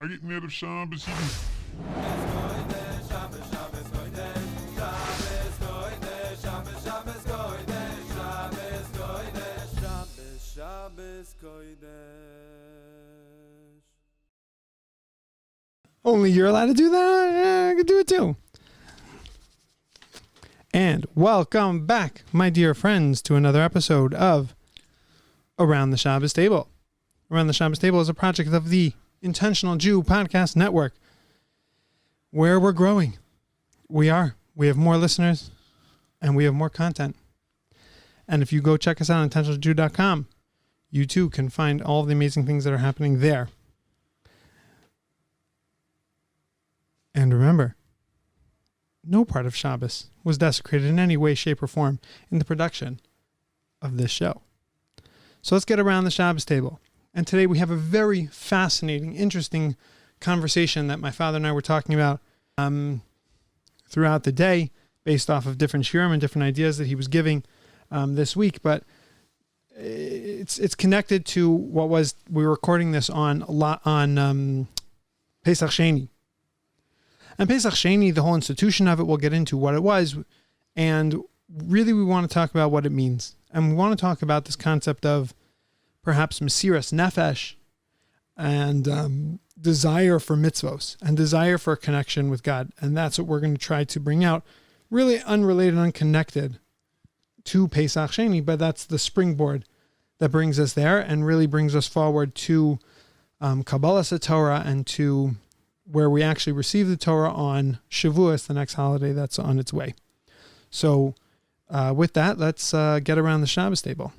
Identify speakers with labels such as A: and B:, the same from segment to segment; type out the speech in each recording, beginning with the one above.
A: I get mad of Shabbos
B: Only you're allowed to do that? I can do it too. And welcome back, my dear friends, to another episode of Around the Shabbos Table. Around the Shabbos Table is a project of the Intentional Jew Podcast Network, where we're growing. We have more listeners, and we have more content. And if you go check us out on intentionaljew.com, you too can find all the amazing things that are happening there. And remember, no part of Shabbos was desecrated in any way, shape, or form in the production of this show. So let's get around the Shabbos table. And today we have a very fascinating, interesting conversation that my father and I were talking about throughout the day, based off of different shiurim and different ideas that he was giving this week. But it's connected to what we were recording this on Pesach Sheni. And Pesach Sheini, the whole institution of it, we'll get into what it was. And really we want to talk about what it means. And we want to talk about this concept of perhaps Mesiras Nefesh and desire for mitzvos and desire for a connection with God. And that's what we're going to try to bring out. Really unrelated, unconnected to Pesach Sheni, but that's the springboard that brings us there and really brings us forward to Kabbalas Torah and to where we actually receive the Torah on Shavuos, the next holiday that's on its way. So with that, let's get around the Shabbos table.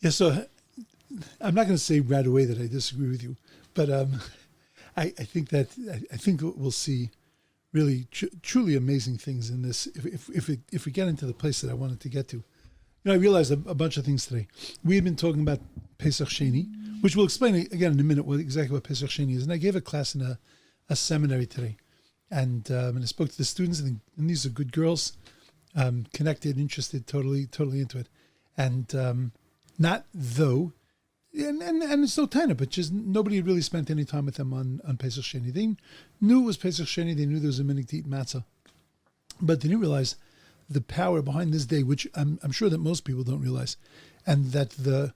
C: Yeah, so I'm not going to say right away that I disagree with you, but I think we'll see really truly amazing things in this if we get into the place that I wanted to get to. I realized a bunch of things today. We had been talking about Pesach Sheni, which we'll explain again in a minute exactly what Pesach Sheni is. And I gave a class in a seminary today, and I spoke to the students, and these are good girls, connected, interested, totally into it, and not though, and it's no tana, but just nobody had really spent any time with them on Pesach Sheni. They knew it was Pesach Sheni. They knew there was a minute to eat matzah, but they didn't realize the power behind this day, which I'm sure that most people don't realize, and that the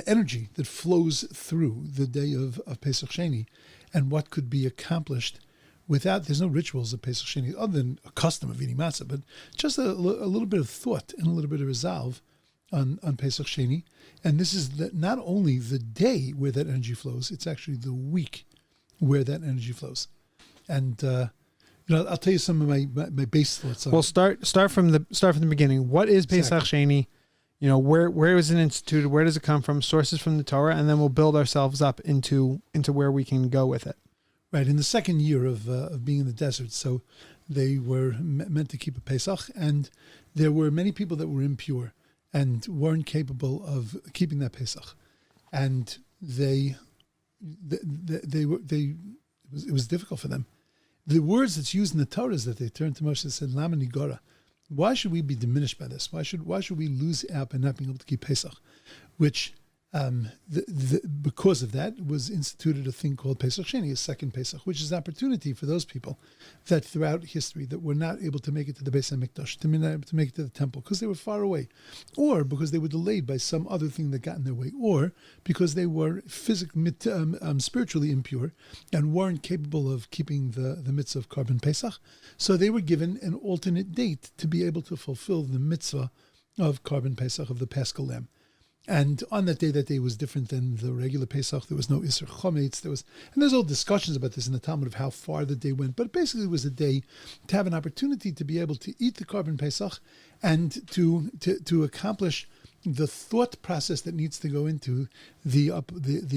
C: energy that flows through the day of Pesach Sheni, and what could be accomplished without, there's no rituals of Pesach Sheni other than a custom of eating matzah, but just a little bit of thought and a little bit of resolve on Pesach Sheni. And this is not only the day where that energy flows, it's actually the week where that energy flows. And I'll tell you some of my base thoughts on
B: Well, start from the beginning. What is Pesach Sheni? Where was it instituted? Where does it come from? Sources from the Torah, and then we'll build ourselves up into where we can go with it.
C: Right. In the second year of being in the desert, so they were meant to keep a Pesach, and there were many people that were impure and weren't capable of keeping that Pesach, and it was difficult for them. The words that's used in the Torah is that they turned to Moshe and said, "Lama nigora." Why should we be diminished by this? Why should we lose out by not being able to keep Pesach? Which, because of that, was instituted a thing called Pesach Sheni, a second Pesach, which is an opportunity for those people that throughout history that were not able to make it to the Beis HaMikdash, to make it to the temple, because they were far away, or because they were delayed by some other thing that got in their way, or because they were spiritually impure and weren't capable of keeping the mitzvah of Korban Pesach. So they were given an alternate date to be able to fulfill the mitzvah of Korban Pesach, of the Paschal Lamb. And on that day was different than the regular Pesach. There was no Isser Chometz. And there's all discussions about this in the Talmud of how far the day went. But basically, it was a day to have an opportunity to be able to eat the Korban Pesach and to accomplish the thought process that needs to go into the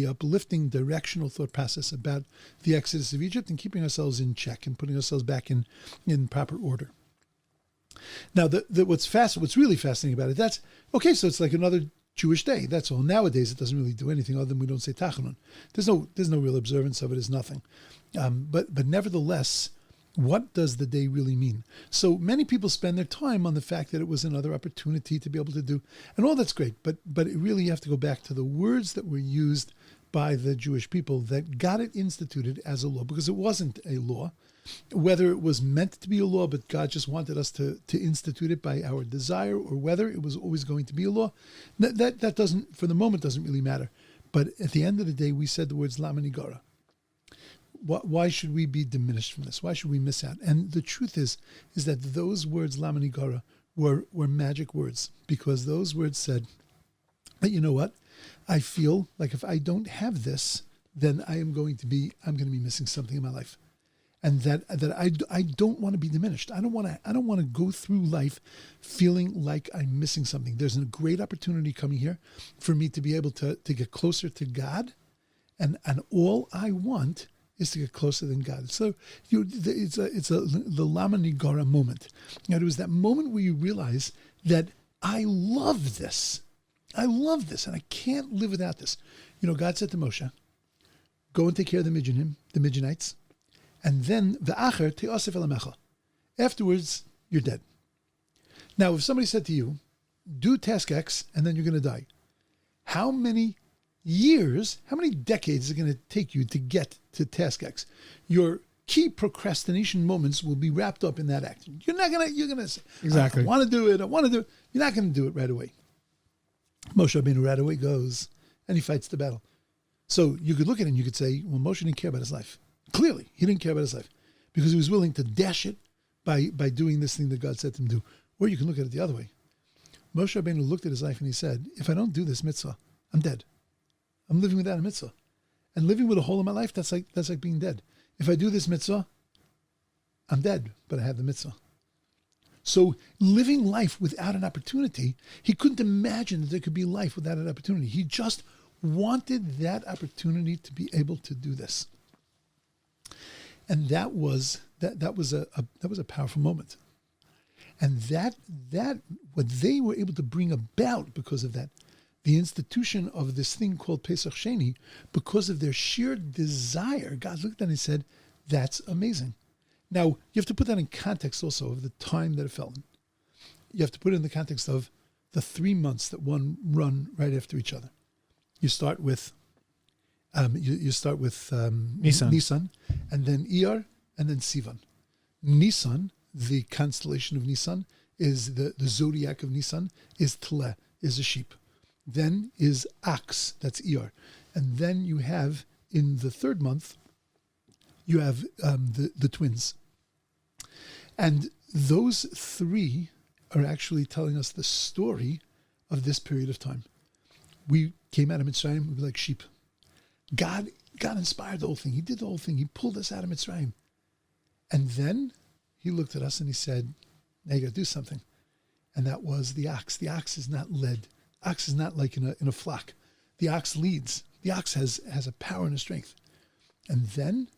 C: uplifting directional thought process about the Exodus of Egypt and keeping ourselves in check and putting ourselves back in proper order. Now, what's really fascinating about it, that's okay. So it's like another Jewish day. That's all. Nowadays, it doesn't really do anything other than we don't say Tachanun. There's no real observance of it. It's nothing. But nevertheless, what does the day really mean? So many people spend their time on the fact that it was another opportunity to be able to do, and all that's great. But really, you have to go back to the words that were used by the Jewish people that got it instituted as a law, because it wasn't a law. Whether it was meant to be a law, but God just wanted us to institute it by our desire, or whether it was always going to be a law, that doesn't, for the moment, doesn't really matter. But at the end of the day, we said the words Lama Nigara. Why should we be diminished from this? Why should we miss out? And the truth is that those words Lama Nigara were magic words, because those words said, you know what? I feel like if I don't have this, then I'm going to be missing something in my life. And that I don't want to be diminished. I don't want to go through life feeling like I'm missing something. There's a great opportunity coming here for me to be able to get closer to God, and all I want is to get closer than God. So it's the Lama Nigara moment. And it was that moment where you realize that I love this. I love this, and I can't live without this. God said to Moshe, go and take care of the Midianites. And then v'acher te'asef el amecha. Afterwards, you're dead. Now, if somebody said to you, do task X, and then you're going to die, how many years, how many decades is it going to take you to get to task X? Your key procrastination moments will be wrapped up in that act. You're going to say,
B: Exactly.
C: I want to do it. You're not going to do it right away. Moshe Rabbeinu right away goes, and he fights the battle. So you could look at it and you could say, well, Moshe didn't care about his life. Clearly, he didn't care about his life because he was willing to dash it by doing this thing that God said to him to do. Or you can look at it the other way. Moshe Rabbeinu looked at his life and he said, if I don't do this mitzvah, I'm dead. I'm living without a mitzvah. And living with a hole in my life, that's like being dead. If I do this mitzvah, I'm dead, but I have the mitzvah. So living life without an opportunity, he couldn't imagine that there could be life without an opportunity. He just wanted that opportunity to be able to do this. And that was a powerful moment. And that what they were able to bring about because of that, the institution of this thing called Pesach Sheni, because of their sheer desire, God looked at it and he said, that's amazing. Now, you have to put that in context also of the time that it fell in. You have to put it in the context of the 3 months that one run right after each other. You start with Nisan, and then Iyar, and then Sivan. Nisan, the constellation of Nisan, is the zodiac of Nisan, is Tleh, is a sheep. Then is Ox, that's Iyar. And then you have, in the 3rd month, you have the twins. And those 3 are actually telling us the story of this period of time. We came out of Mitzrayim, we were like sheep. God inspired the whole thing. He did the whole thing. He pulled us out of Mitzrayim. And then he looked at us and he said, now you got to do something. And that was the ox. The ox is not led. Ox is not like in a flock. The ox leads. The ox has a power and a strength. And then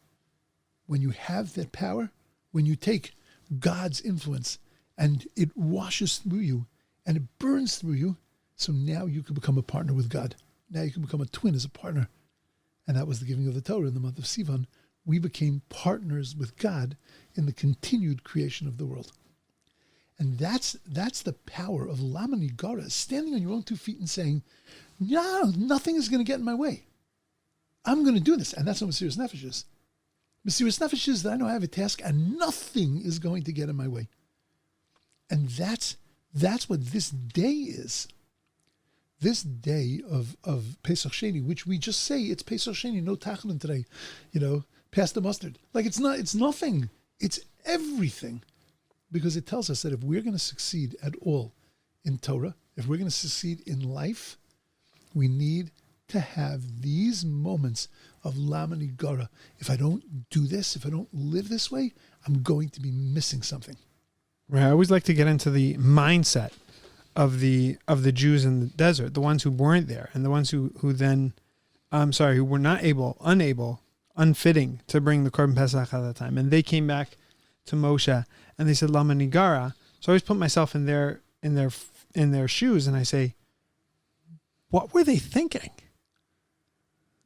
C: when you have that power, when you take God's influence and it washes through you and it burns through you, so now you can become a partner with God. Now you can become a twin as a partner. And that was the giving of the Torah in the month of Sivan. We became partners with God in the continued creation of the world. And that's the power of Lama Nigara, standing on your own 2 feet and saying, no, nothing is going to get in my way. I'm going to do this. And that's what Mesiras Nefesh is. Mesiras Nefesh is that I know I have a task and nothing is going to get in my way. And that's what this day is. This day of Pesach Sheni, which we just say it's Pesach Sheni, no tachlin today, pass the mustard. Like it's nothing. It's everything. Because it tells us that if we're going to succeed at all in Torah, if we're going to succeed in life, we need to have these moments of Lama Nigara. If I don't do this, if I don't live this way, I'm going to be missing something.
B: Right. I always like to get into the mindset of the Jews in the desert, the ones who weren't there, and the ones who were not unfitting to bring the Korban Pesach at that time. And they came back to Moshe and they said, Lama Nigara. So I always put myself in their shoes and I say, what were they thinking?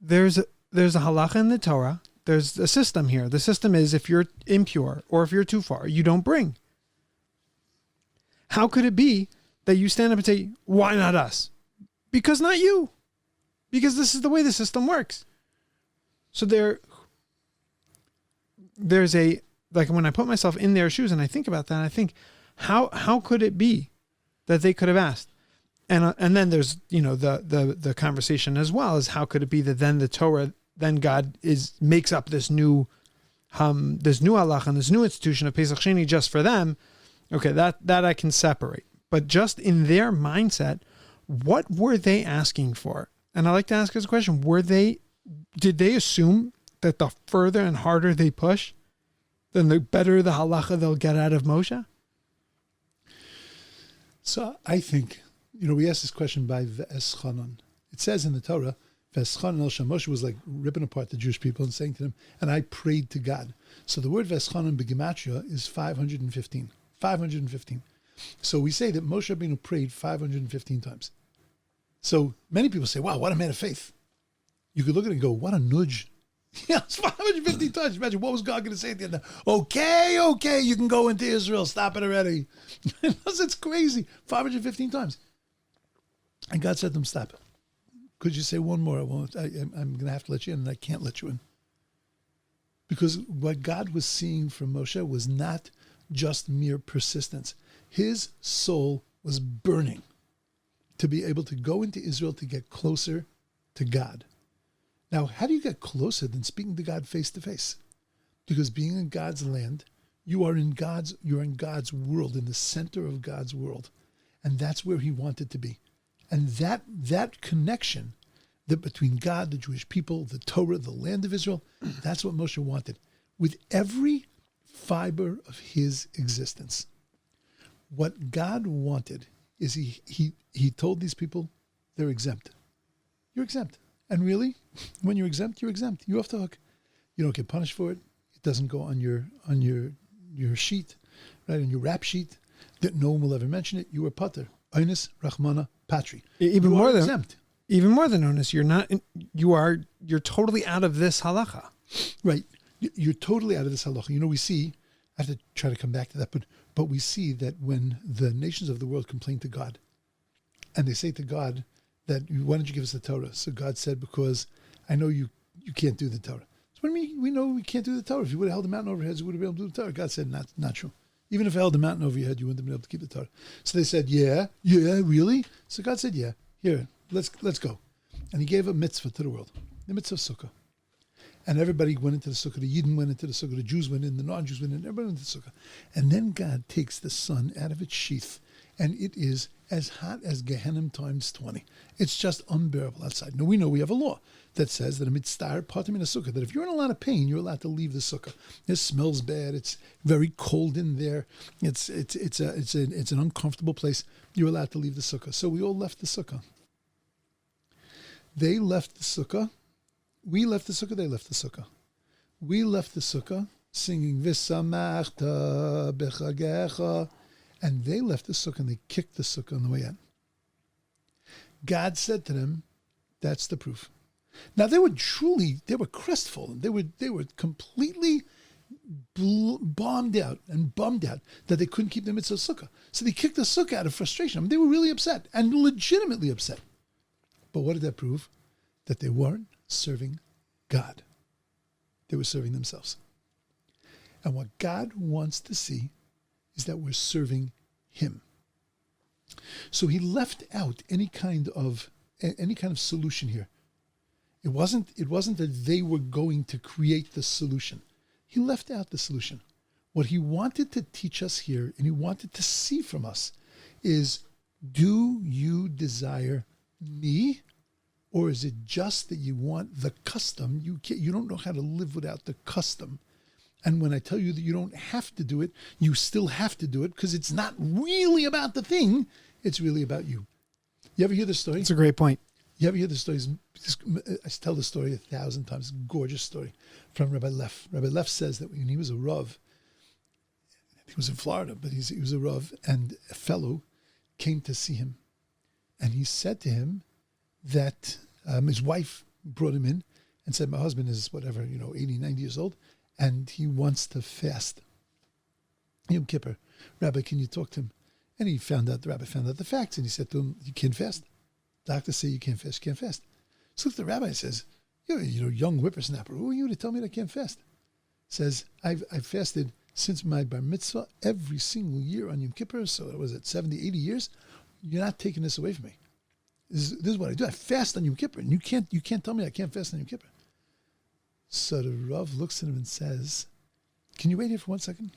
B: There's a halacha in the Torah. There's a system here. The system is if you're impure or if you're too far, you don't bring. How could it be that you stand up and say, why not us? Because not you. because this is the way the system works. So there's a, like when I put myself in their shoes and I think about that, I think, how could it be that they could have asked? And then there's, the conversation as well as how could it be that then the Torah, then God makes up this new halach and this new institution of Pesach Sheni just for them. Okay, that I can separate. But just in their mindset, what were they asking for? And I like to ask this question: did they assume that the further and harder they push, then the better the halacha they'll get out of Moshe?
C: So I think, we asked this question by V'eschanan. It says in the Torah, V'eschanan el Shem. Moshe was like ripping apart the Jewish people and saying to them, and I prayed to God. So the word V'eschanan b'gematria is 515. 515. So we say that Moshe Rabbeinu prayed 515 times. So many people say, wow, what a man of faith. You could look at it and go, what a nudge. Yeah, it's 550 times. Imagine what was God going to say at the end? Okay, you can go into Israel. Stop it already. It's crazy. 515 times. And God said to them, stop. Could you say one more? I'm going to have to let you in, and I can't let you in. Because what God was seeing from Moshe was not just mere persistence. His soul was burning to be able to go into Israel to get closer to God. Now, how do you get closer than speaking to God face to face? Because being in God's land, you're in God's world, in the center of God's world. And that's where he wanted to be. And that connection that between God, the Jewish people, the Torah, the land of Israel, that's what Moshe wanted. With every fiber of his existence. What God wanted is he told these people they're exempt. You're exempt. And really, when you're exempt, you're exempt. You're off the hook. You don't get punished for it. It doesn't go on your sheet, right? On your rap sheet. That no one will ever mention it. You are pater. Einus Rachmana Patri.
B: Even more than
C: exempt.
B: Even more than onus. You're totally out of this halacha.
C: Right. You're totally out of this halacha. We see, I have to try to come back to that, but we see that when the nations of the world complain to God, and they say to God that, why don't you give us the Torah? So God said, because I know you can't do the Torah. So what do you mean we know we can't do the Torah? If you would have held the mountain over your heads, you would have been able to do the Torah. God said, not true. Even if I held the mountain over your head, you wouldn't have been able to keep the Torah. So they said, yeah, really? So God said, yeah, here, let's go. And he gave a mitzvah to the world, the mitzvah of Sukkah. And everybody went into the sukkah. The Yidden went into the sukkah. The Jews went in. The non-Jews went in. Everybody went into the sukkah. And then God takes the sun out of its sheath, and it is as hot as Gehenna times 20. It's just unbearable outside. Now, we know we have a law that says that a mitzvah partim in a sukkah, that if you're in a lot of pain, you're allowed to leave the sukkah. It smells bad. It's very cold in there. It's an uncomfortable place. You're allowed to leave the sukkah. So we all left the sukkah. They left the sukkah. We left the sukkah, they left the sukkah. We left the sukkah singing V'samachta b'chagecha, and they left the sukkah and they kicked the sukkah on the way out. God said to them, that's the proof. Now they were crestfallen. They were completely bummed out that they couldn't keep the mitzvah sukkah. So they kicked the sukkah out of frustration. They were really upset and legitimately upset. But what did that prove? That they weren't serving God. They were serving themselves. And what God wants to see is that we're serving him. So he left out any kind of solution here. It wasn't that they were going to create the solution. He left out the solution. What he wanted to teach us here, and he wanted to see from us, is, do you desire me? Or is it just that you want the custom? You don't know how to live without the custom. And when I tell you that you don't have to do it, you still have to do it because it's not really about the thing. It's really about you. You ever hear the story?
B: It's a great point.
C: You ever hear the stories? I tell the story 1,000 times. Gorgeous story from Rabbi Leff. Rabbi Leff says that when he was a Rav, he was in Florida, but he was a Rav, and a fellow came to see him. And he said to him, that his wife brought him in and said, my husband is 80, 90 years old, and he wants to fast. Yom Kippur. Rabbi, can you talk to him? And the rabbi found out the facts, and he said to him, you can't fast. Doctors say you can't fast, you can't fast. So look, the rabbi says, young whippersnapper, who are you to tell me that I can't fast? Says, I've fasted since my bar mitzvah every single year on Yom Kippur. So that was 70, 80 years. You're not taking this away from me. This is what I do. I fast on Yom Kippur, and you can't tell me I can't fast on Yom Kippur. So the Rav looks at him and says, can you wait here for 1 second?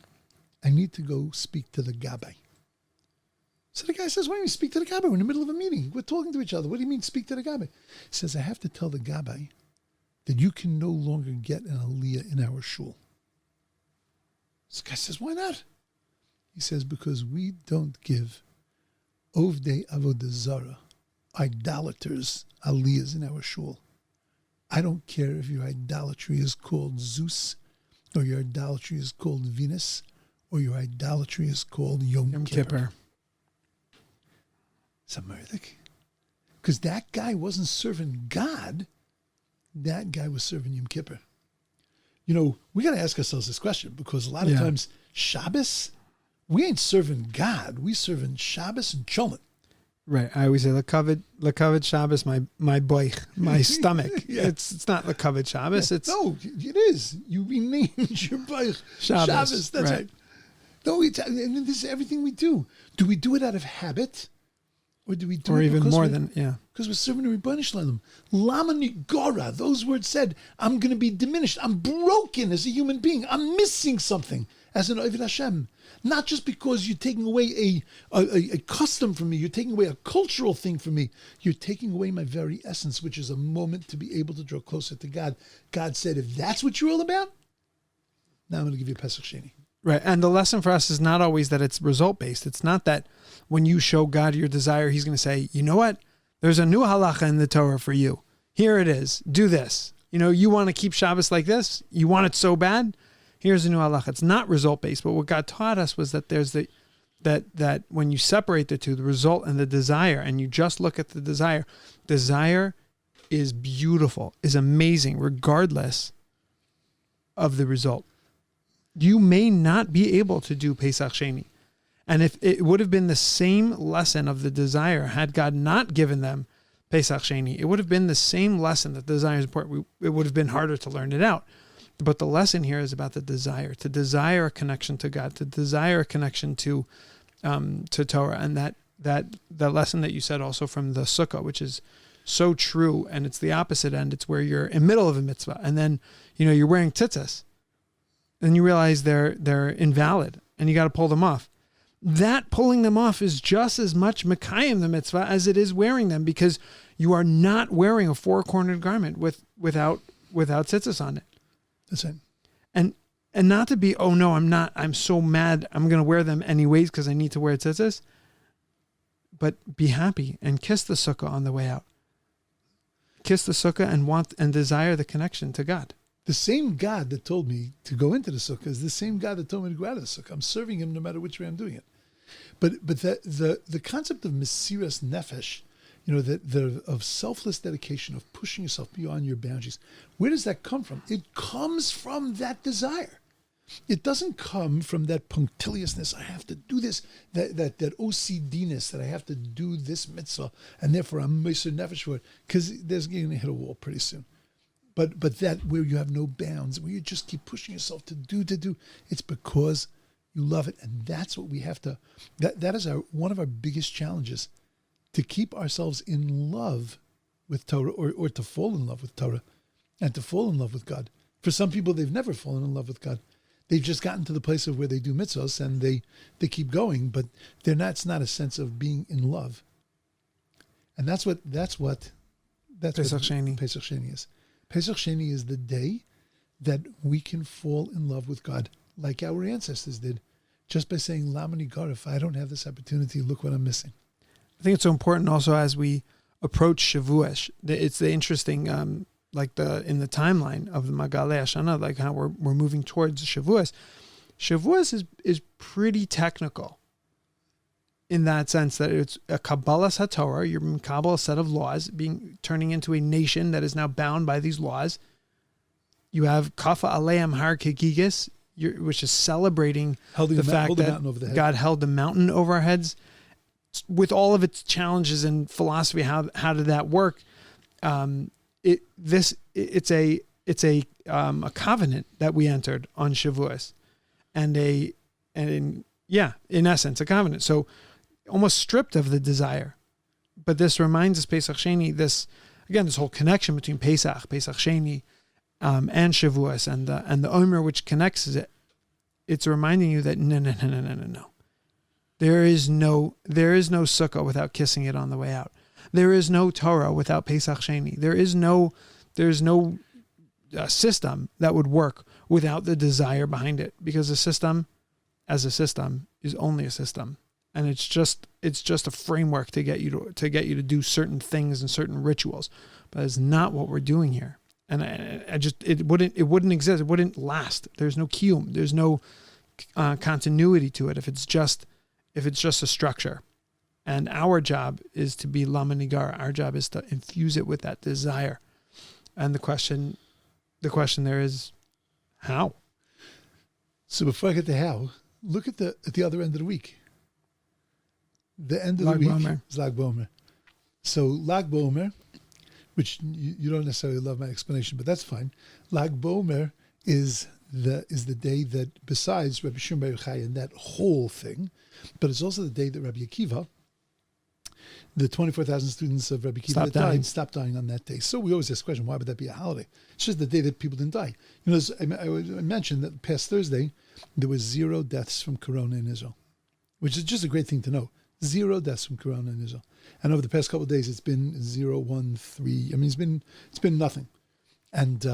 C: I need to go speak to the Gabbai. So the guy says, why don't you speak to the Gabbai? We're in the middle of a meeting. We're talking to each other. What do you mean speak to the Gabbai? He says, I have to tell the Gabbai that you can no longer get an aliyah in our shul. This guy says, why not? He says, because we don't give Ovdei Avodah Zarah, idolaters, aliyahs in our shul. I don't care if your idolatry is called Zeus, or your idolatry is called Venus, or your idolatry is called Yom Kippur. It's a murdik. Because that guy wasn't serving God. That guy was serving Yom Kippur. We got to ask ourselves this question, because a lot of times Shabbos, we ain't serving God. We serving Shabbos and Chulent.
B: Right. I always say Lekavod Shabbos, my boy, my stomach. It's not Lekavod Shabbos. It's
C: no, it is. You renamed your boy Shabbos. That's right. No, and this is everything we do. Do we do it out of habit? Or do we do it
B: even more
C: because we're serving the Rebbeinu Shalom? Lama Nigora, those words said, I'm going to be diminished. I'm broken as a human being. I'm missing something as an Oved Hashem. Not just because you're taking away a custom from me. You're taking away a cultural thing from me. You're taking away my very essence, which is a moment to be able to draw closer to God. God said, if that's what you're all about, now I'm going to give you Pesach Sheni.
B: Right. And the lesson for us is not always that it's result-based. It's not that when you show God your desire, he's going to say, you know what? There's a new halacha in the Torah for you. Here it is. Do this. You want to keep Shabbos like this? You want it so bad? Here's a new halacha. It's not result-based, but what God taught us was that there's that when you separate the two, the result and the desire, and you just look at the desire is beautiful, is amazing, regardless of the result. You may not be able to do Pesach Sheni. And if it would have been the same lesson of the desire, had God not given them Pesach Sheni, it would have been the same lesson that the desire is important. It would have been harder to learn it out. But the lesson here is about the desire, to desire a connection to God, to desire a connection to Torah. And that the lesson that you said also from the Sukkah, which is so true, and it's the opposite end. It's where you're in the middle of a mitzvah, and then you're wearing tzitzis. Then you realize they're invalid, and you got to pull them off. That pulling them off is just as much mekayim the mitzvah as it is wearing them, because you are not wearing a four-cornered garment without tzitzis on it.
C: That's right.
B: And not to be, oh no, I'm not. I'm so mad. I'm going to wear them anyways because I need to wear tzitzis. But be happy and kiss the sukkah on the way out. Kiss the sukkah and want and desire the connection to God.
C: The same God that told me to go into the sukkah is the same God that told me to go out of the sukkah. I'm serving him no matter which way I'm doing it. But the concept of mesiras nefesh, of selfless dedication, of pushing yourself beyond your boundaries, where does that come from? It comes from that desire. It doesn't come from that punctiliousness. I have to do this, that OCD-ness, that I have to do this mitzvah, and therefore I'm meser nefesh for it, because you're going to hit a wall pretty soon. But that where you have no bounds, where you just keep pushing yourself to do, it's because you love it. And that's what we have to, that is one of our biggest challenges, to keep ourselves in love with Torah, or to fall in love with Torah, and to fall in love with God. For some people, they've never fallen in love with God. They've just gotten to the place of where they do mitzvahs and they keep going, but it's not a sense of being in love. And that's what Pesach Sheni is. Pesach Sheni is the day that we can fall in love with God, like our ancestors did, just by saying, Lama Nigar, if I don't have this opportunity, look what I'm missing.
B: I think it's so important also as we approach Shavuos. It's the interesting, in the timeline of the Magaleh Hashanah, like how we're moving towards Shavuos. Shavuos is pretty technical in that sense that it's a Kabbalas HaTorah. You're in Kabbalah, a set of laws, turning into a nation that is now bound by these laws. You have Kafa Aleim Har Kegigis, which is celebrating the fact that God held the mountain over our heads. With all of its challenges in philosophy, how did that work? it's a covenant that we entered on Shavuos, in essence, a covenant. So almost stripped of the desire. But this reminds us, Pesach Sheni, this whole connection between Pesach Sheni, and Shavuos, and the Omer which connects it. It's reminding you that no. There is no sukkah without kissing it on the way out. There is no Torah without Pesach Sheni. There is no system that would work without the desire behind it, because a system, as a system, is only a system, and it's just a framework to get you to do certain things and certain rituals, but it's not what we're doing here. And it wouldn't exist. It wouldn't last. There's no kiyum. There's no continuity to it if it's just a structure. And our job is to be lamanigar. Our job is to infuse it with that desire. And the question there is, how?
C: So before I get to how, look at the other end of the week. The end of the week is Lag BaOmer. So Lag BaOmer, which you don't necessarily love my explanation, but that's fine. Lag BaOmer is the day that, besides Rabbi Shimon Bar Yochai and that whole thing, but it's also the day that Rabbi Akiva, the 24,000 students of Rabbi Akiva stopped dying on that day. So we always ask the question, why would that be a holiday? It's just the day that people didn't die. You know, I mentioned that past Thursday, there was 0 deaths from corona in Israel, which is just a great thing to know. 0 deaths from corona in Israel. And over the past couple of days, it's been 0, 1, 3. I mean, it's been nothing. And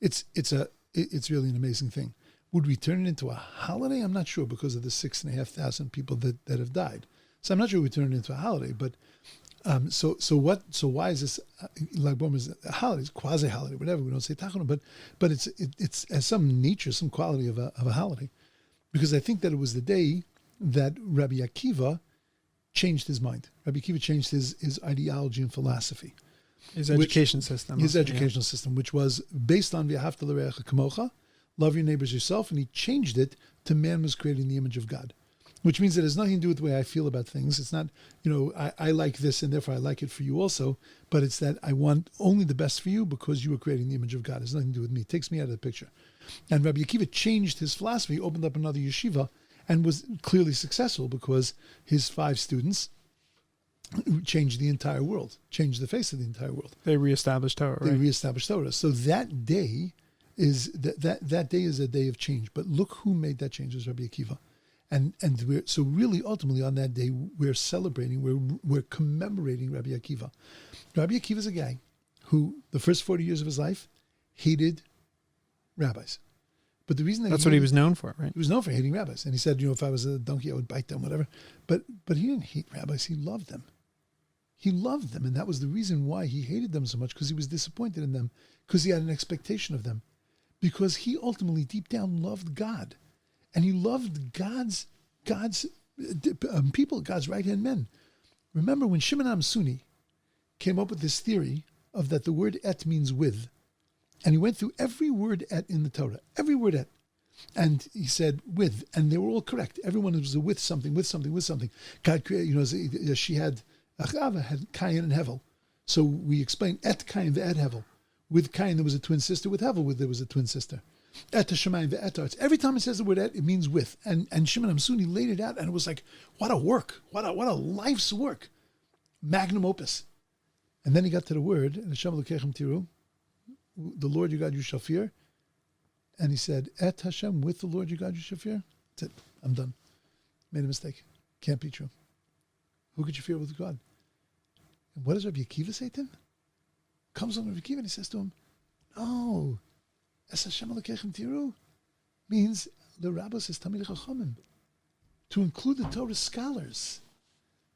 C: it's really an amazing thing. Would we turn it into a holiday? I'm not sure, because of the 6,500 people that have died. So I'm not sure we turn it into a holiday. But so why is this Lag BaOmer is a holiday? It's quasi holiday, whatever. We don't say tachon, but it's has some nature, some quality of a holiday, because I think that it was the day that Rabbi Akiva changed his mind. Rabbi Akiva changed his ideology and philosophy.
B: His educational system,
C: which was based on V'ahavta l'reacha kamocha, love your neighbors yourself, and he changed it to man was created in the image of God, which means that it has nothing to do with the way I feel about things. It's not, I like this and therefore I like it for you also, but it's that I want only the best for you because you were created in the image of God. It has nothing to do with me. It takes me out of the picture. And Rabbi Akiva changed his philosophy, opened up another yeshiva, and was clearly successful because his 5 students changed the entire world, changed the face of the entire world.
B: They reestablished Torah, right?
C: They reestablished Torah. So that day is that day is a day of change. But look who made that change, was Rabbi Akiva. And so really ultimately on that day we're celebrating, we're commemorating Rabbi Akiva. Rabbi Akiva is a guy who the first 40 years of his life hated rabbis. But the reason
B: that's what he was known for, right?
C: He was known for hating rabbis. And he said, if I was a donkey, I would bite them, whatever. But he didn't hate rabbis. He loved them. He loved them. And that was the reason why he hated them so much, because he was disappointed in them, because he had an expectation of them. Because he ultimately, deep down, loved God. And he loved God's people, God's right-hand men. Remember when Shimon HaMsuni came up with this theory of that the word et means with. And he went through every word et in the Torah, every word et. And he said with, and they were all correct. Everyone was a with something, with something, with something. God created, she had, Achava had Cain and Hevel. So we explained et Cain ve'et Hevel. With Cain there was a twin sister, with Hevel there was a twin sister. Et Hashemayim ve'et Haaretz. Every time it says the word et, it means with. And Shimon HaMsuni laid it out, and it was like, what a work, what a life's work. Magnum opus. And then he got to the word, Hashem Elokechem Tiru, the Lord your God you shall fear. And he said, Et Hashem, with the Lord your God you shall fear. That's it. I'm done. Made a mistake. Can't be true. Who could you fear with God? And what does Rabbi Akiva say to him? Comes on Rabbi Akiva and he says to him, no, Es Hashem Elokechem Tiru means the Rabbah says Tamid Chachamim, to include the Torah scholars.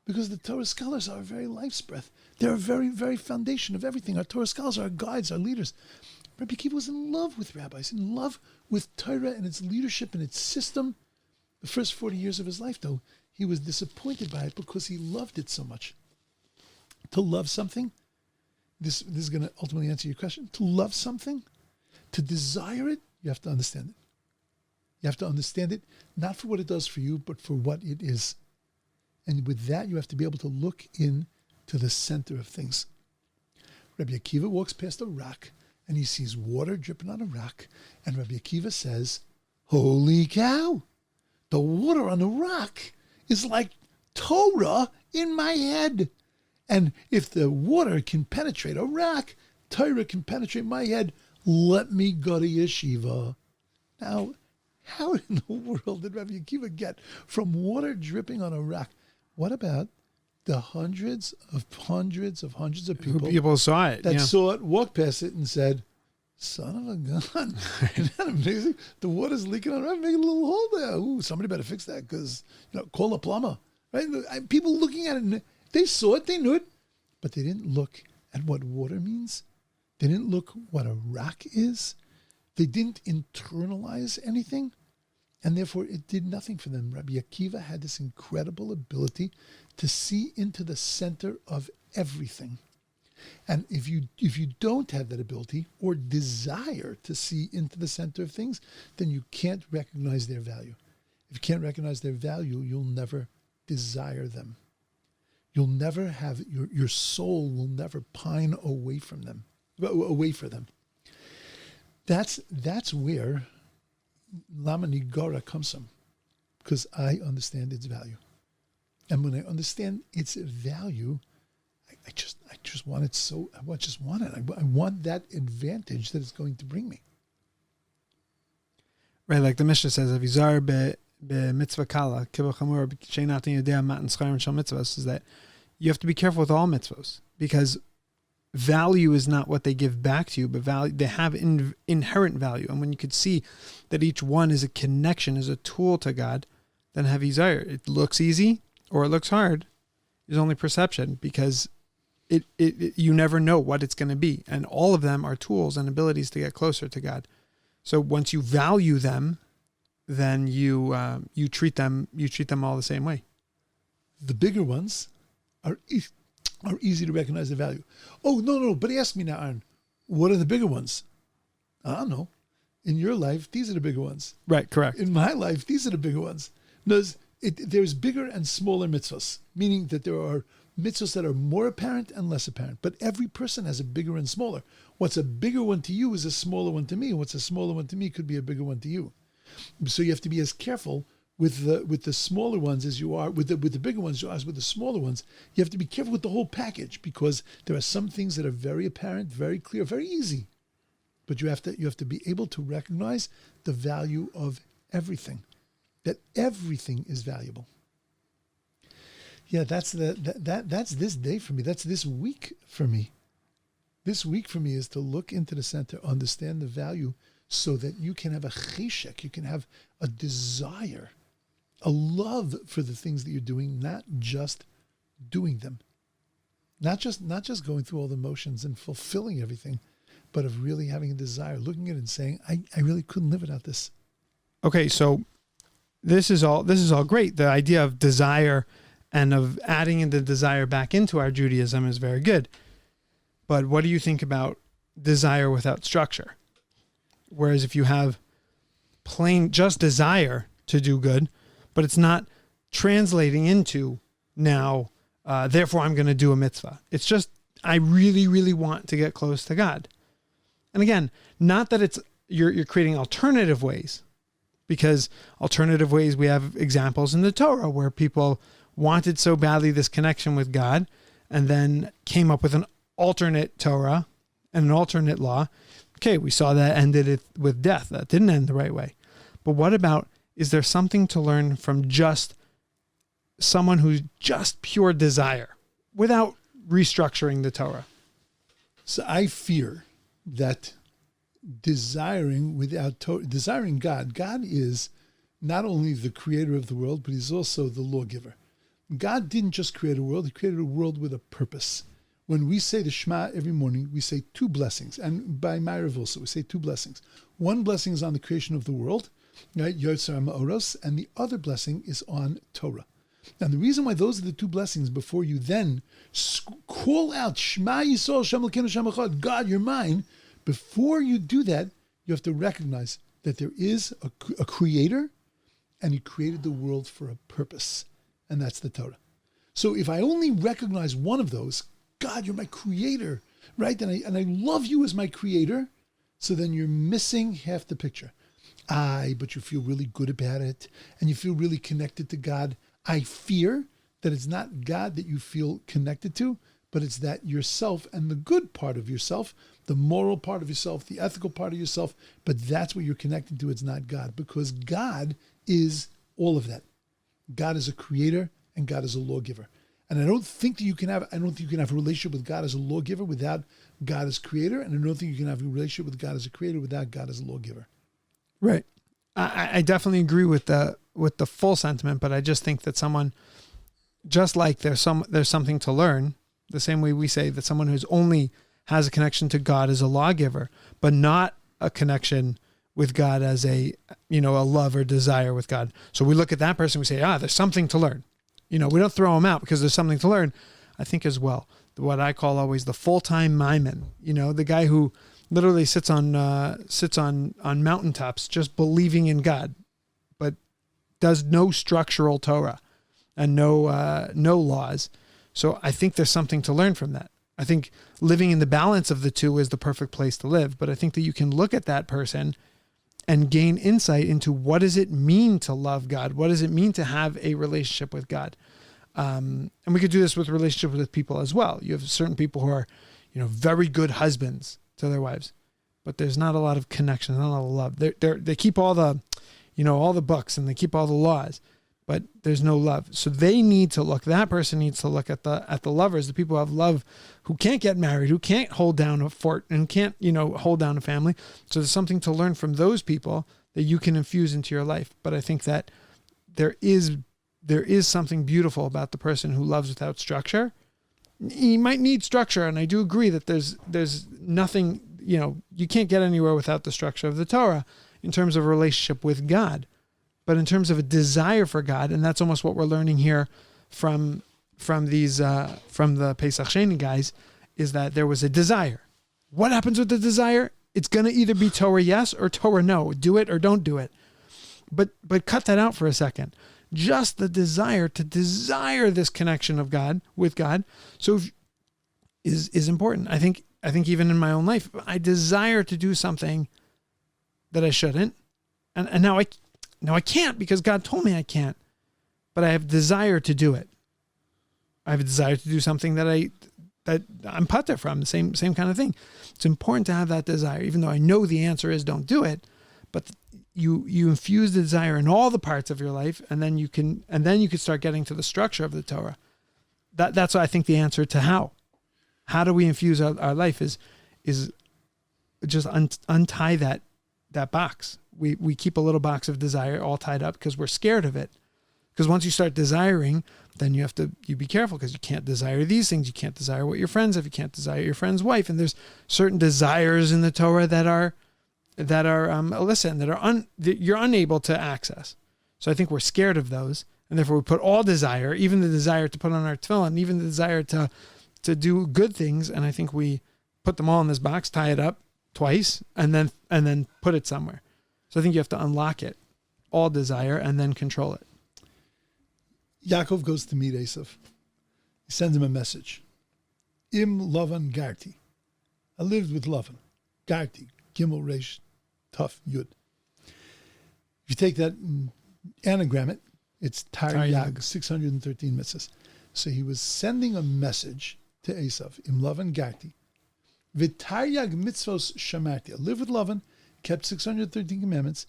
C: Because the Torah scholars are our very life's breath. They're a very, very foundation of everything. Our Torah scholars are our guides, our leaders. Rabbi Akiva was in love with rabbis, in love with Torah and its leadership and its system. The first 40 years of his life, though, he was disappointed by it because he loved it so much. To love something, this is going to ultimately answer your question. To love something, to desire it, you have to understand it. You have to understand it, not for what it does for you, but for what it is. And with that, you have to be able to look in to the center of things. Rabbi Akiva walks past a rock and he sees water dripping on a rock. And Rabbi Akiva says, holy cow, the water on the rock is like Torah in my head. And if the water can penetrate a rock, Torah can penetrate my head. Let me go to yeshiva. Now, how in the world did Rabbi Akiva get from water dripping on a rock? What about the hundreds of people
B: saw it,
C: that saw it, walked past it, and said, "Son of a gun! Isn't that amazing? The water's leaking on the rock, making a little hole there. Ooh, somebody better fix that because call a plumber." Right? People looking at it, and they saw it, they knew it, but they didn't look at what water means. They didn't look what a rock is. They didn't internalize anything, and therefore it did nothing for them. Rabbi Akiva had this incredible ability to see into the center of everything. And if you don't have that ability or desire to see into the center of things, then you can't recognize their value. If you can't recognize their value, you'll never desire them. You'll never have, your soul will never pine away from them, away for them. That's where Lama Nigara comes from, because I understand its value. And when I understand its value, I just want it so, I just want it. I want that advantage that it's going to bring me.
B: Right, like the Mishnah says, "Avizar be mitzvah kala kibul chamur sheinatin yodea matan schayim shel mitzvahs," is that you have to be careful with all mitzvahs, because value is not what they give back to you, but value, they have inherent value. And when you could see that each one is a connection, is a tool to God, then have desire. It looks easy or it looks hard is only perception, because it you never know what it's going to be. And all of them are tools and abilities to get closer to God. So once you value them, then you treat them all the same way.
C: The bigger ones are easy to recognize the value. Oh, no, but ask me now, Ahron, what are the bigger ones? I don't know. In your life, these are the bigger ones.
B: Right, correct.
C: In my life, these are the bigger ones. There's bigger and smaller mitzvahs, meaning that there are mitzvahs that are more apparent and less apparent, but every person has a bigger and smaller. What's a bigger one to you is a smaller one to me, and what's a smaller one to me could be a bigger one to you. So you have to be as careful with the smaller ones as you are with the bigger ones as with the smaller ones. You have to be careful with the whole package, because there are some things that are very apparent, very clear, very easy. But you have to be able to recognize the value of everything, that everything is valuable. Yeah, that's this day for me. That's this week for me. This week for me is to look into the center, understand the value, so that you can have a cheshek, you can have a desire, a love for the things that you're doing, not just doing them, not just going through all the motions and fulfilling everything, but of really having a desire, looking at it and saying, I really couldn't live without this.
B: Okay, so this is all great. The idea of desire and of adding in the desire back into our Judaism is very good. But what do you think about desire without structure? Whereas if you have plain just desire to do good, but it's not translating into now, therefore I'm going to do a mitzvah. It's just, I really, really want to get close to God. And again, not that you're creating alternative ways, because alternative ways, we have examples in the Torah where people wanted so badly this connection with God and then came up with an alternate Torah and an alternate law. Okay, we saw that ended it with death. That didn't end the right way. But what about, is there something to learn from just someone who's just pure desire without restructuring the Torah?
C: So I fear that desiring God is not only the creator of the world, but he's also the lawgiver. God didn't just create a world, he created a world with a purpose. When we say the Shema every morning, we say two blessings. And by Ma'ariv also, we say two blessings. One blessing is on the creation of the world, right? Yotzar Ma'oros, and the other blessing is on Torah. And the reason why those are the two blessings, before you then call out, Shema Yisrael, Shem Elokeinu Shem Echad, God, you're mine, before you do that, you have to recognize that there is a creator, and he created the world for a purpose, and that's the Torah. So if I only recognize one of those, God, you're my creator, right? And I love you as my creator. So then you're missing half the picture. But you feel really good about it, and you feel really connected to God. I fear that it's not God that you feel connected to, but it's that yourself and the good part of yourself, the moral part of yourself, the ethical part of yourself, but that's what you're connected to. It's not God, because God is all of that. God is a creator and God is a lawgiver. And I don't think that you can have a relationship with God as a lawgiver without God as creator, and I don't think you can have a relationship with God as a creator without God as a lawgiver.
B: Right. I definitely agree with the full sentiment, but I just think that someone, just like there's something to learn, the same way we say that someone who's only has a connection to God as a lawgiver, but not a connection with God as a love or desire with God. So we look at that person, we say, there's something to learn. We don't throw them out because there's something to learn. I think as well, what I call always the full-time maimon, the guy who literally sits on mountaintops just believing in God, but does no structural Torah and no laws. So I think there's something to learn from that. I think living in the balance of the two is the perfect place to live. But I think that you can look at that person and gain insight into what does it mean to love God? What does it mean to have a relationship with God? And we could do this with relationships with people as well. You have certain people who are, very good husbands to their wives, but there's not a lot of connection, not a lot of love. They keep all the, all the books and they keep all the laws, but there's no love. So that person needs to look at the lovers, the people who have love, who can't get married, who can't hold down a fort and can't, hold down a family. So there's something to learn from those people that you can infuse into your life. But I think that there is something beautiful about the person who loves without structure. He might need structure, and I do agree that there's nothing, you can't get anywhere without the structure of the Torah in terms of a relationship with God. But in terms of a desire for God, and that's almost what we're learning here from the Pesach Sheni guys, is that there was a desire. What happens with the desire? It's going to either be Torah yes or Torah no. Do it or don't do it. But cut that out for a second. Just the desire to desire this connection of God with God, is important. I think even in my own life, I desire to do something that I shouldn't, and now I can't because God told me I can't, but I have desire to do it. I have a desire to do something that I'm pater from, the same kind of thing. It's important to have that desire, even though I know the answer is don't do it, but you infuse the desire in all the parts of your life, and then you can start getting to the structure of the Torah. That's what I think the answer to how do we infuse our life is just untie that box. We keep a little box of desire all tied up because we're scared of it. Because once you start desiring, then you be careful because you can't desire these things. You can't desire what your friends have. You can't desire your friend's wife. And there's certain desires in the Torah that are illicit, that you're unable to access. So I think we're scared of those, and therefore we put all desire, even the desire to put on our tefillin, even the desire to do good things, and I think we put them all in this box, tie it up twice, and then put it somewhere. So I think you have to unlock it, all desire, and then control it.
C: Yaakov goes to meet Esav. He sends him a message. Im Lavan Garti. I lived with Lavan. Garti. Gimel Resh Tuf Yud. If you take that and anagram it, it's Taryag, 613 mitzvahs. So he was sending a message to Esav. Im Lavan Garti. V'taryag mitzvos shamarti. I lived with Lavan, kept 613 commandments.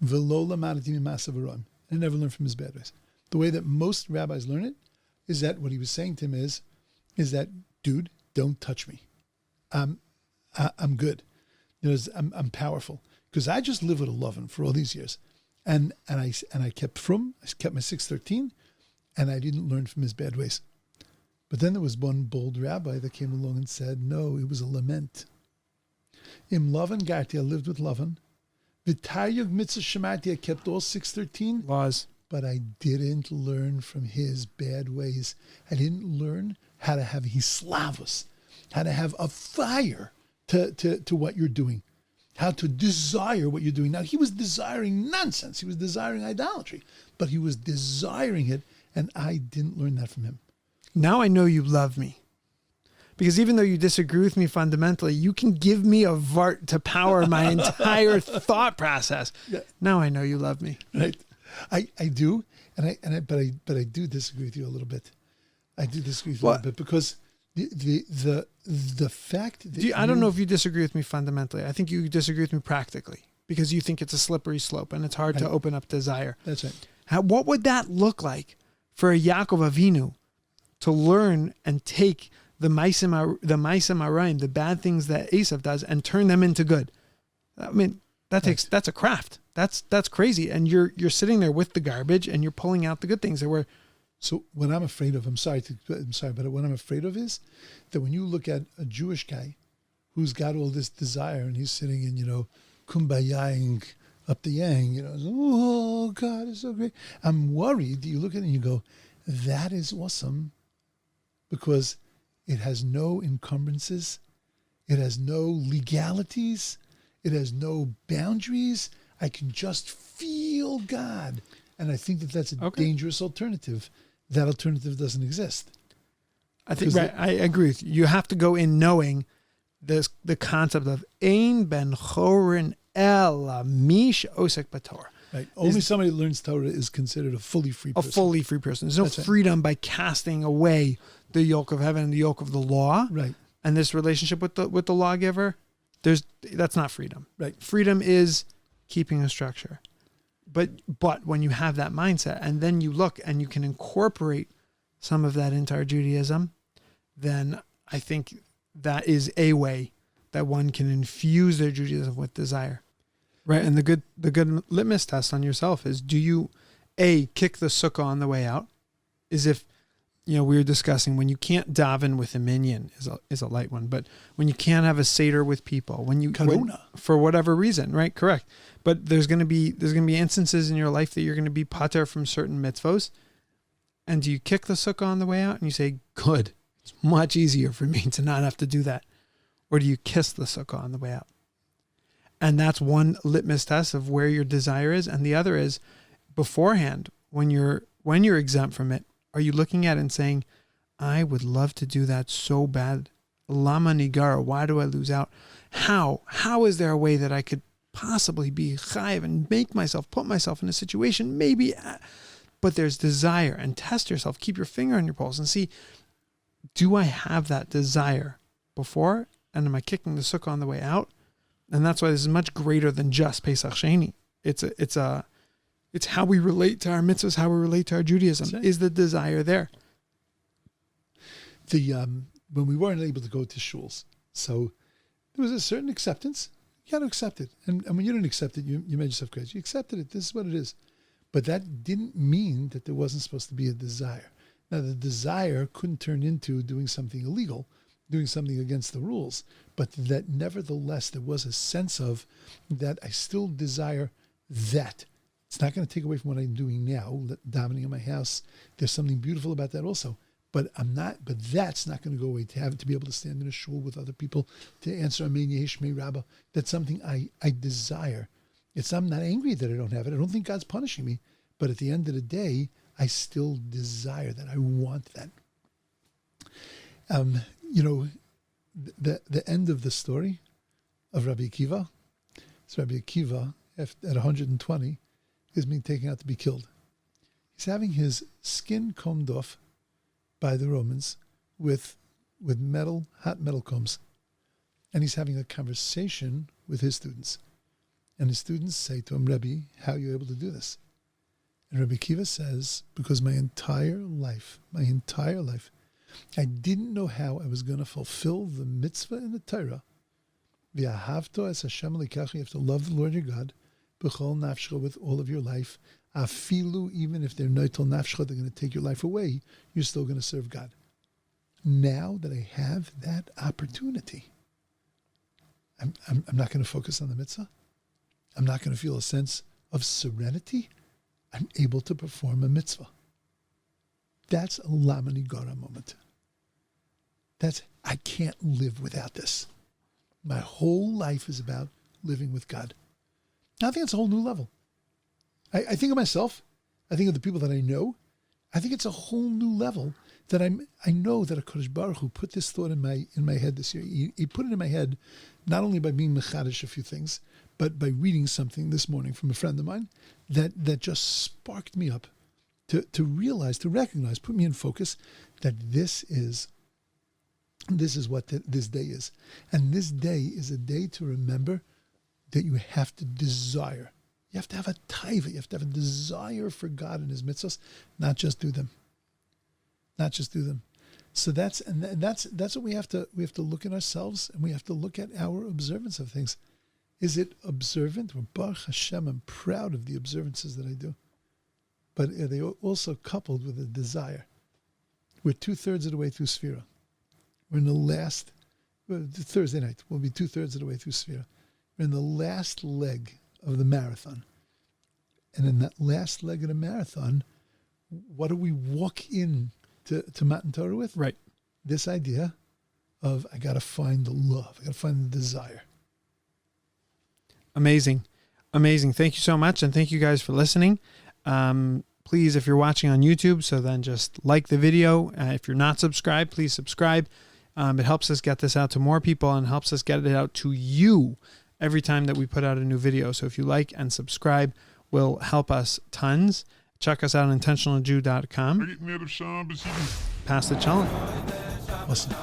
C: V'lo lamadati mimasa v'roim. I never learned from his bad ways. The way that most rabbis learn it is that what he was saying to him is that, dude, don't touch me. I'm good. I'm powerful because I just lived with a lovin' for all these years, and I kept frum. I kept my 613, and I didn't learn from his bad ways. But then there was one bold rabbi that came along and said, no, it was a lament. Im lovin garti, I lived with lovin. V'taryag mitzvah shemarti, I kept all 613
B: laws.
C: But I didn't learn from his bad ways. I didn't learn how to have hislavus, how to have a fire to what you're doing, how to desire what you're doing. Now, he was desiring nonsense. He was desiring idolatry, but he was desiring it, and I didn't learn that from him.
B: Now I know you love me Because even though you disagree with me fundamentally, you can give me a vart to power my entire thought process.
C: Yeah.
B: Now I know you love me.
C: Right. I do. But I do disagree with you a little bit. I do disagree with you a little bit because the fact that
B: I don't know if you disagree with me fundamentally. I think you disagree with me practically because you think it's a slippery slope and it's hard to open up desire.
C: That's right.
B: What would that look like for a Yaakov Avinu to learn and take the Ma'aseh Arayim, the bad things that Esav does, and turn them into good? I mean, that's a craft. That's crazy. And you're sitting there with the garbage and you're pulling out the good things that were.
C: So what I'm afraid of, I'm sorry, but what I'm afraid of is that when you look at a Jewish guy who's got all this desire and he's sitting in, kumbayaing up the yang, oh God, it's so great. I'm worried. You look at it and you go, that is awesome, because it has no encumbrances, it has no legalities, it has no boundaries. I can just feel God, and I think that that's a dangerous alternative. That alternative doesn't exist.
B: I think I agree with you. You have to go in knowing the concept of Ein ben chorin ela mish osek b'Torah.
C: Right. Only somebody that learns Torah is considered a fully free person.
B: A fully free person. There's no freedom by casting away the yoke of heaven and the yoke of the law.
C: Right.
B: And this relationship with the lawgiver, that's not freedom.
C: Right.
B: Freedom is keeping a structure. But when you have that mindset and then you look and you can incorporate some of that into our Judaism, then I think that is a way that one can infuse their Judaism with desire. Right. And the good litmus test on yourself is, do you kick the sukkah on the way out? Is if, we were discussing when you can't daven with a minyan is a light one, but when you can't have a seder with people, for whatever reason, right? Correct. But there's going to be instances in your life that you're going to be pater from certain mitzvos. And do you kick the sukkah on the way out and you say, good, it's much easier for me to not have to do that? Or do you kiss the sukkah on the way out? And that's one litmus test of where your desire is. And the other is beforehand, when you're exempt from it, are you looking at it and saying, I would love to do that so bad. Lama nigara, why do I lose out? How is there a way that I could possibly be chayiv and put myself in a situation, maybe, but there's desire, and test yourself, keep your finger on your pulse and see, do I have that desire before? And am I kicking the sukkah on the way out? And that's why this is much greater than just Pesach Sheni. It's how we relate to our mitzvahs, how we relate to our Judaism. Right. Is the desire there?
C: When we weren't able to go to shuls, so there was a certain acceptance. You got to accept it. And when you didn't accept it, you made yourself crazy. You accepted it. This is what it is. But that didn't mean that there wasn't supposed to be a desire. Now, the desire couldn't turn into doing something illegal, doing something against the rules, but that nevertheless there was a sense of that I still desire that. It's not going to take away from what I'm doing now, davening in my house. There's something beautiful about that also. But that's not going to go away, to be able to stand in a shul with other people, to answer Amen Yeshmei Rabbah. That's something I desire. I'm not angry that I don't have it. I don't think God's punishing me. But at the end of the day, I still desire that. I want that. The end of the story of Rabbi Akiva, so Rabbi Akiva, at 120, is being taken out to be killed. He's having his skin combed off by the Romans with hot metal combs. And he's having a conversation with his students. And his students say to him, Rebbe, how are you able to do this? And Rabbi Akiva says, because my entire life, I didn't know how I was going to fulfill the mitzvah in the Torah. V'ahavto es Hashem l'kacha, you have to love the Lord your God, b'chol nafshcha, with all of your life. Afilu, even if they're noitel nafshcha, they're going to take your life away, you're still going to serve God. Now that I have that opportunity, I'm not going to focus on the mitzvah. I'm not going to feel a sense of serenity. I'm able to perform a mitzvah. That's a lama nigara moment. I can't live without this. My whole life is about living with God. I think it's a whole new level. I think of myself. I think of the people that I know. I think it's a whole new level that I know that HaKadosh Baruch Hu put this thought in my head this year. He put it in my head not only by being mechadish a few things, but by reading something this morning from a friend of mine that just sparked me up to realize, to recognize, put me in focus that this is what this day is. And this day is a day to remember that you have to desire. You have to have a taiva. You have to have a desire for God and His mitzvahs, not just do them. Not just do them. So that's what we have to look at ourselves, and we have to look at our observance of things. Is it observant? Well, Baruch Hashem, I'm proud of the observances that I do. But are they also coupled with a desire? We're 2/3 of the way through Sfira. We're in the last, Thursday night, we'll be 2/3 of the way through Sfira. We're in the last leg of the marathon. And in that last leg of the marathon, what do we walk in to Matan Torah with?
B: Right.
C: This idea of, I got to find the love. I got to find the desire.
B: Amazing. Amazing. Thank you so much. And thank you guys for listening. Please, if you're watching on YouTube, so then just like the video. If you're not subscribed, please subscribe. It helps us get this out to more people and helps us get it out to you every time that we put out a new video. So if you like and subscribe, will help us tons. Check us out on intentionaljew.com. Pass the Chulent.
C: Awesome.